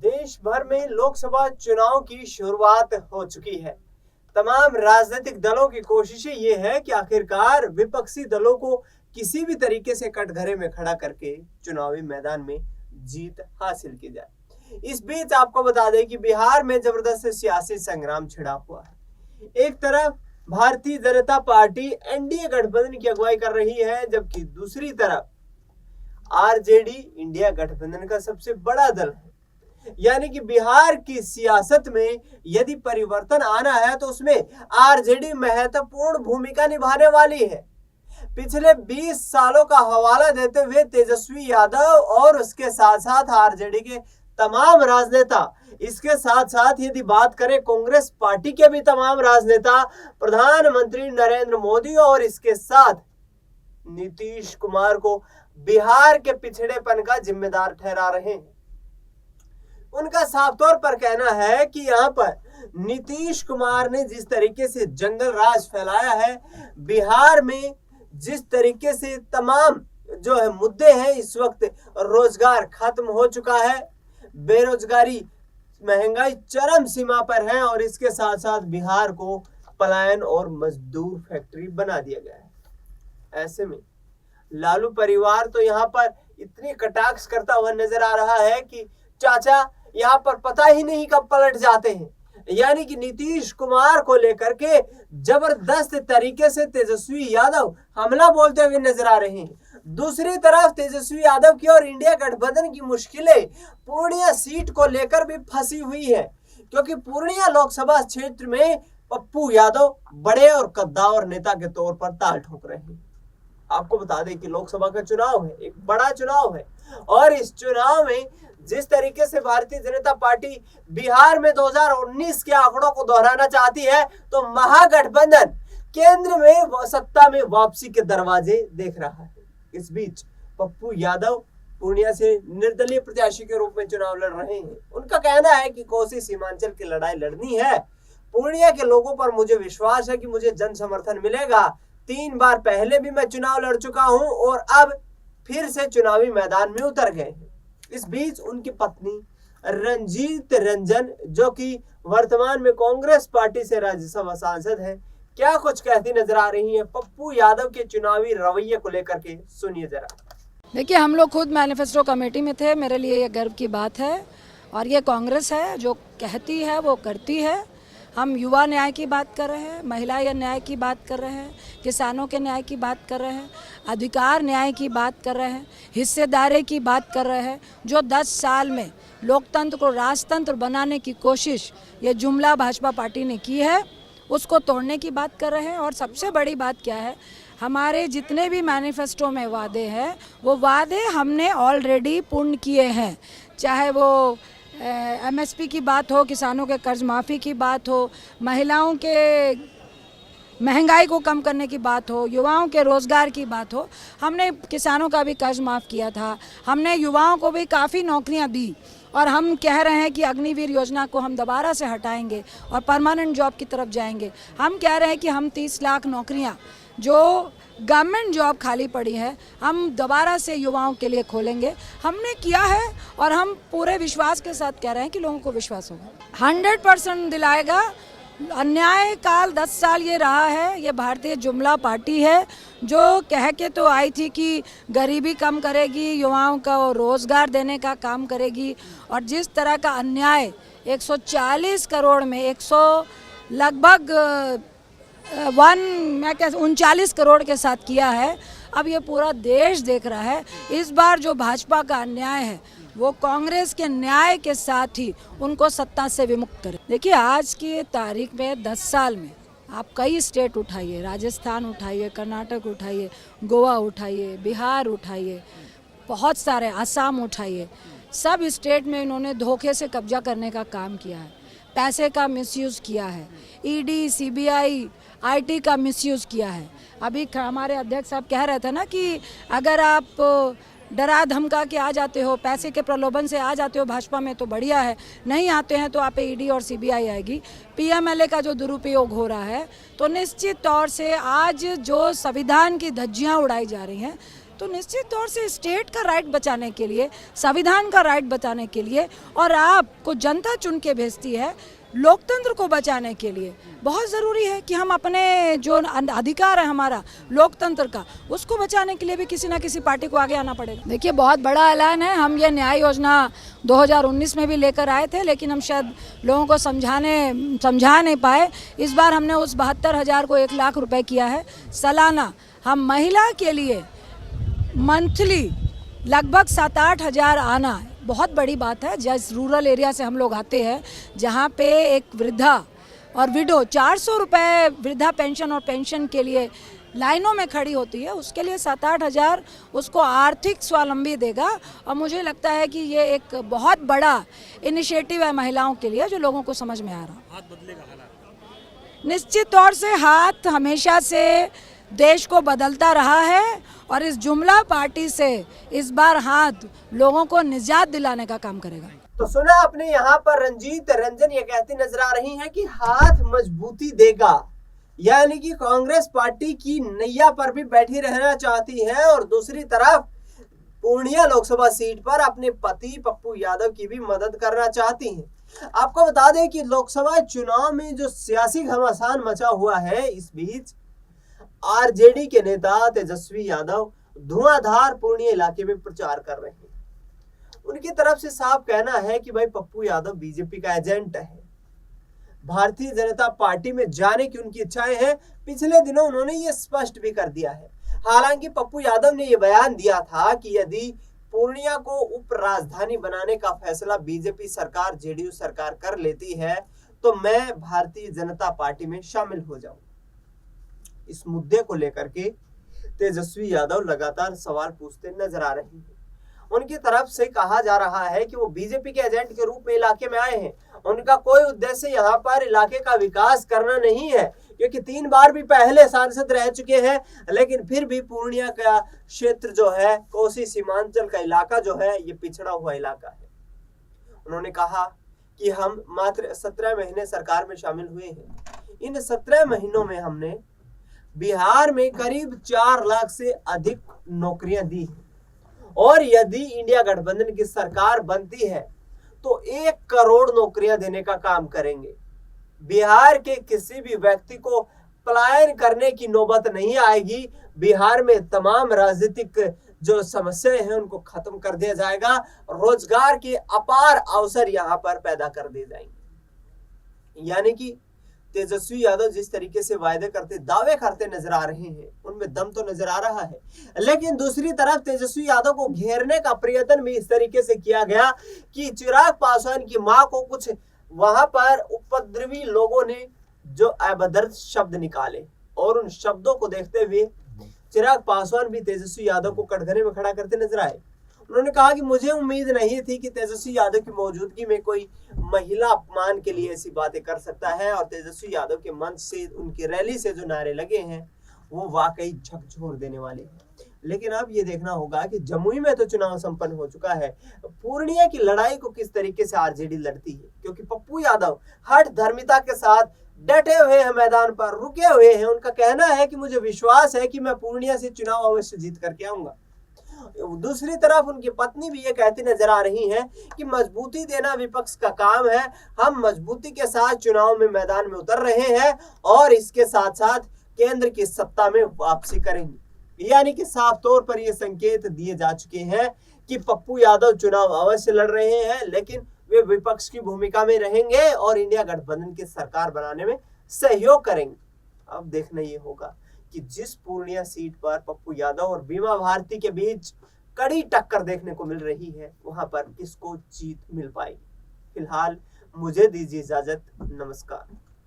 देश भर में लोकसभा चुनाव की शुरुआत हो चुकी है। तमाम राजनीतिक दलों की कोशिशें ये है कि आखिरकार विपक्षी दलों को किसी भी तरीके से कटघरे में खड़ा करके चुनावी मैदान में जीत हासिल की जाए। इस बीच आपको बता दें कि बिहार में जबरदस्त सियासी संग्राम छिड़ा हुआ है। एक तरफ भारतीय जनता पार्टी एनडीए गठबंधन की अगुवाई कर रही है, जबकि दूसरी तरफ आरजेडी इंडिया गठबंधन का सबसे बड़ा दल है। यानी कि बिहार की सियासत में यदि परिवर्तन आना है तो उसमें आरजेडी महत्वपूर्ण भूमिका निभाने वाली है। पिछले 20 सालों का हवाला देते हुए तेजस्वी यादव और उसके साथ साथ आरजेडी के तमाम राजनेता, इसके साथ साथ यदि बात करें कांग्रेस पार्टी के भी तमाम राजनेता, प्रधानमंत्री नरेंद्र मोदी और इसके साथ नीतीश कुमार को बिहार के पिछड़ेपन का जिम्मेदार ठहरा रहे हैं। उनका साफ तौर पर कहना है कि यहाँ पर नीतीश कुमार ने जिस तरीके से जंगल राज फैलाया है, बिहार में जिस तरीके से तमाम जो है मुद्दे हैं, इस वक्त रोजगार खत्म हो चुका है, बेरोजगारी, महंगाई चरम सीमा पर है और इसके साथ साथ बिहार को पलायन और मजदूर फैक्ट्री बना दिया गया है। ऐसे में लालू परिवार तो यहाँ पर इतनी कटाक्ष करता हुआ नजर आ रहा है कि चाचा यहाँ पर पता ही नहीं कब पलट जाते हैं। यानी कि नीतीश कुमार को लेकर के जबरदस्त तरीके से तेजस्वी यादव हमला बोलते हुए नजर आ रहे हैं। दूसरी तरफ तेजस्वी यादव की और इंडिया गठबंधन की मुश्किलें पूर्णिया सीट को लेकर भी फंसी हुई है, क्योंकि पूर्णिया लोकसभा क्षेत्र में पप्पू यादव बड़े और कद्दावर नेता के तौर पर ताल ठोक रहे हैं। आपको बता दें कि लोकसभा का चुनाव है, एक बड़ा चुनाव है और इस चुनाव में जिस तरीके से भारतीय जनता पार्टी बिहार में 2019 के आंकड़ों को दोहराना चाहती है, तो महागठबंधन केंद्र में सत्ता में वापसी के दरवाजे देख रहा है। इस बीच पप्पू यादव पूर्णिया से निर्दलीय प्रत्याशी के रूप में चुनाव लड़ रहे हैं। उनका कहना है कि कोसी सीमांचल की लड़ाई लड़नी है। पूर्णिया के लोगों पर मुझे विश्वास है कि मुझे जन समर्थन मिलेगा। 3 बार पहले भी मैं चुनाव लड़ चुका हूं और अब फिर से चुनावी मैदान में उतर गए हैं। इस बीच उनकी पत्नी रंजीत रंजन, जो कि वर्तमान में कांग्रेस पार्टी से राज्यसभा सांसद हैं, क्या कुछ कहती नजर आ रही हैं पप्पू यादव के चुनावी रवैये को लेकर के, सुनिए जरा। देखिए, हम लोग खुद मैनिफेस्टो कमेटी में थे। मेरे लिए ये गर्व की बात है और ये कांग्रेस है जो कहती है वो करती है। हम युवा न्याय की बात कर रहे हैं, महिला या न्याय की बात कर रहे हैं, किसानों के न्याय की बात कर रहे हैं, अधिकार न्याय की बात कर रहे हैं, हिस्सेदारी की बात कर रहे हैं। जो 10 साल में लोकतंत्र को राजतंत्र बनाने की कोशिश ये जुमला भाजपा पार्टी ने की है, उसको तोड़ने की बात कर रहे हैं। और सबसे बड़ी बात क्या है, हमारे जितने भी मैनिफेस्टो में वादे हैं वो वादे हमने ऑलरेडी पूर्ण किए हैं। चाहे वो एमएसपी की बात हो, किसानों के कर्ज माफ़ी की बात हो, महिलाओं के महंगाई को कम करने की बात हो, युवाओं के रोज़गार की बात हो। हमने किसानों का भी कर्ज माफ़ किया था, हमने युवाओं को भी काफ़ी नौकरियां दी और हम कह रहे हैं कि अग्निवीर योजना को हम दोबारा से हटाएंगे और परमानेंट जॉब की तरफ जाएंगे। हम कह रहे हैं कि हम 30 लाख नौकरियां जो गवर्नमेंट जॉब खाली पड़ी है हम दोबारा से युवाओं के लिए खोलेंगे। हमने किया है और हम पूरे विश्वास के साथ कह रहे हैं कि लोगों को विश्वास होगा, 100% दिलाएगा। अन्याय काल 10 साल ये रहा है। ये भारतीय जुमला पार्टी है जो कह के तो आई थी कि गरीबी कम करेगी, युवाओं को रोज़गार देने का काम करेगी, और जिस तरह का अन्याय 140 करोड़ में 100 लगभग 39 करोड़ के साथ किया है, अब ये पूरा देश देख रहा है। इस बार जो भाजपा का अन्याय है वो कांग्रेस के न्याय के साथ ही उनको सत्ता से विमुक्त करे। देखिए, आज की तारीख में 10 साल में आप कई स्टेट उठाइए, राजस्थान उठाइए, कर्नाटक उठाइए, गोवा उठाइए, बिहार उठाइए, बहुत सारे असम उठाइए, सब स्टेट में इन्होंने धोखे से कब्जा करने का काम किया है, पैसे का मिसयूज़ किया है, ईडी, सीबीआई, आईटी का मिसयूज़ किया है। अभी हमारे अध्यक्ष साहब कह रहे थे ना कि अगर आप डरा धमका के आ जाते हो, पैसे के प्रलोभन से आ जाते हो भाजपा में तो बढ़िया है, नहीं आते हैं तो आप पे ईडी और सीबीआई आएगी। पीएमएलए का जो दुरुपयोग हो रहा है, तो निश्चित तौर से आज जो संविधान की धज्जियां उड़ाई जा रही हैं, तो निश्चित तौर से स्टेट का राइट बचाने के लिए, संविधान का राइट बचाने के लिए, और आपको जनता चुन के भेजती है लोकतंत्र को बचाने के लिए, बहुत ज़रूरी है कि हम अपने जो अधिकार है हमारा लोकतंत्र का, उसको बचाने के लिए भी किसी ना किसी पार्टी को आगे आना पड़ेगा। देखिए, बहुत बड़ा ऐलान है। हम ये न्याय योजना 2019 में भी लेकर आए थे, लेकिन हम शायद लोगों को समझा नहीं पाए। इस बार हमने उस 72,000 को 1 लाख रुपए किया है सालाना। हम महिला के लिए मंथली लगभग 7-8 हज़ार आना बहुत बड़ी बात है। जिस रूरल एरिया से हम लोग आते हैं, जहाँ पे एक वृद्धा और विडो 400 रुपये वृद्धा पेंशन और पेंशन के लिए लाइनों में खड़ी होती है, उसके लिए 7-8 हज़ार उसको आर्थिक स्वावलंबी देगा। और मुझे लगता है कि ये एक बहुत बड़ा इनिशिएटिव है महिलाओं के लिए, जो लोगों को समझ में आ रहा। हाथ बदलेगा हालात? निश्चित तौर से हाथ हमेशा से देश को बदलता रहा है, और इस जुमला पार्टी से इस बार हाथ लोगों को निजात दिलाने का काम करेगा। तो सुना आपने, यहाँ पर रंजीत रंजन ये कहती नजर आ रही हैं कि हाथ मजबूती देगा, यानी कि कांग्रेस पार्टी की नैया पर भी बैठी रहना चाहती है, और दूसरी तरफ पूर्णिया लोकसभा सीट पर अपने पति पप्पू यादव की भी मदद करना चाहती हैं। आपको बता दें कि लोकसभा चुनाव में जो सियासी घमासान मचा हुआ है, इस बीच आरजेडी के नेता तेजस्वी यादव धुआंधार पूर्णिया इलाके में प्रचार कर रहे हैं। उनकी तरफ से साफ कहना है कि भाई पप्पू यादव बीजेपी का एजेंट है, भारतीय जनता पार्टी में जाने की उनकी इच्छाएं हैं। पिछले दिनों उन्होंने ये स्पष्ट भी कर दिया है। हालांकि पप्पू यादव ने ये बयान दिया था कि यदि पूर्णिया को उप राजधानी बनाने का फैसला बीजेपी सरकार, जेडीयू सरकार कर लेती है, तो मैं भारतीय जनता पार्टी में शामिल हो जाऊं। इस मुद्दे को लेकर के तेजस्वी यादव लगातार सवाल पूछते नजर आ रहे हैं। उनकी तरफ से कहा जा रहा है कि वो बीजेपी के एजेंट के रूप में इलाके में आए हैं। उनका कोई उद्देश्य यहाँ पर इलाके का विकास करना नहीं है, क्योंकि 3 बार भी पहले सांसद रह चुके हैं, लेकिन फिर भी पूर्णिया का क्षेत्र जो है, कोसी सीमांचल का इलाका जो है, ये पिछड़ा हुआ इलाका है। उन्होंने कहा कि हम मात्र 17 महीने सरकार में शामिल हुए हैं। इन 17 महीनों में हमने बिहार में करीब 4 लाख से अधिक नौकरियां दी हैं, और यदि इंडिया गठबंधन की सरकार बनती है तो 1 करोड़ नौकरियां देने का काम करेंगे। बिहार के किसी भी व्यक्ति को पलायन करने की नौबत नहीं आएगी। बिहार में तमाम राजनीतिक जो समस्याएं हैं उनको खत्म कर दिया जाएगा, रोजगार के अपार अवसर यहाँ पर पैदा कर दिए जाएंगे। यानी कि तेजस्वी यादव जिस तरीके से वायदे करते, दावे करते नजर आ रहे हैं, उनमें दम तो नजर आ रहा है। लेकिन दूसरी तरफ तेजस्वी यादव को घेरने का प्रयत्न भी इस तरीके से किया गया कि चिराग पासवान की मां को कुछ वहां पर उपद्रवी लोगों ने जो अभद्र शब्द निकाले, और उन शब्दों को देखते हुए चिराग पासवान भी तेजस्वी यादव को कटघरे में खड़ा करते नजर आए। उन्होंने कहा कि मुझे उम्मीद नहीं थी कि तेजस्वी यादव की मौजूदगी में कोई महिला अपमान के लिए ऐसी बातें कर सकता है, और तेजस्वी यादव के मंच से, उनकी रैली से जो नारे लगे हैं वो वाकई झकझोर देने वाले हैं। लेकिन अब ये देखना होगा कि जमुई में तो चुनाव संपन्न हो चुका है, पूर्णिया की लड़ाई को किस तरीके से आरजेडी लड़ती है, क्योंकि पप्पू यादव हठ धर्मिता के साथ डटे हुए हैं, मैदान पर रुके हुए हैं। उनका कहना है कि मुझे विश्वास है कि मैं पूर्णिया से चुनाव अवश्य जीत करके आऊंगा। दूसरी तरफ उनकी पत्नी भी ये कहती नजर आ रही हैं कि मजबूती देना विपक्ष का काम है, हम मजबूती के साथ चुनाव में मैदान में उतर रहे हैं, और इसके साथ साथ केंद्र की सत्ता में वापसी करेंगे। यानी कि साफ तौर पर ये संकेत दिए जा चुके हैं कि पप्पू यादव चुनाव अवश्य लड़ रहे हैं, लेकिन वे विपक्ष की भूमिका में रहेंगे और इंडिया गठबंधन की सरकार बनाने में सहयोग करेंगे। अब देखना ये होगा कि जिस पूर्णिया सीट पर पप्पू यादव और बीमा भारती के बीच कड़ी टक्कर देखने को मिल रही है, वहां पर किसको जीत मिल पाएगी। फिलहाल मुझे दीजिए इजाजत, नमस्कार।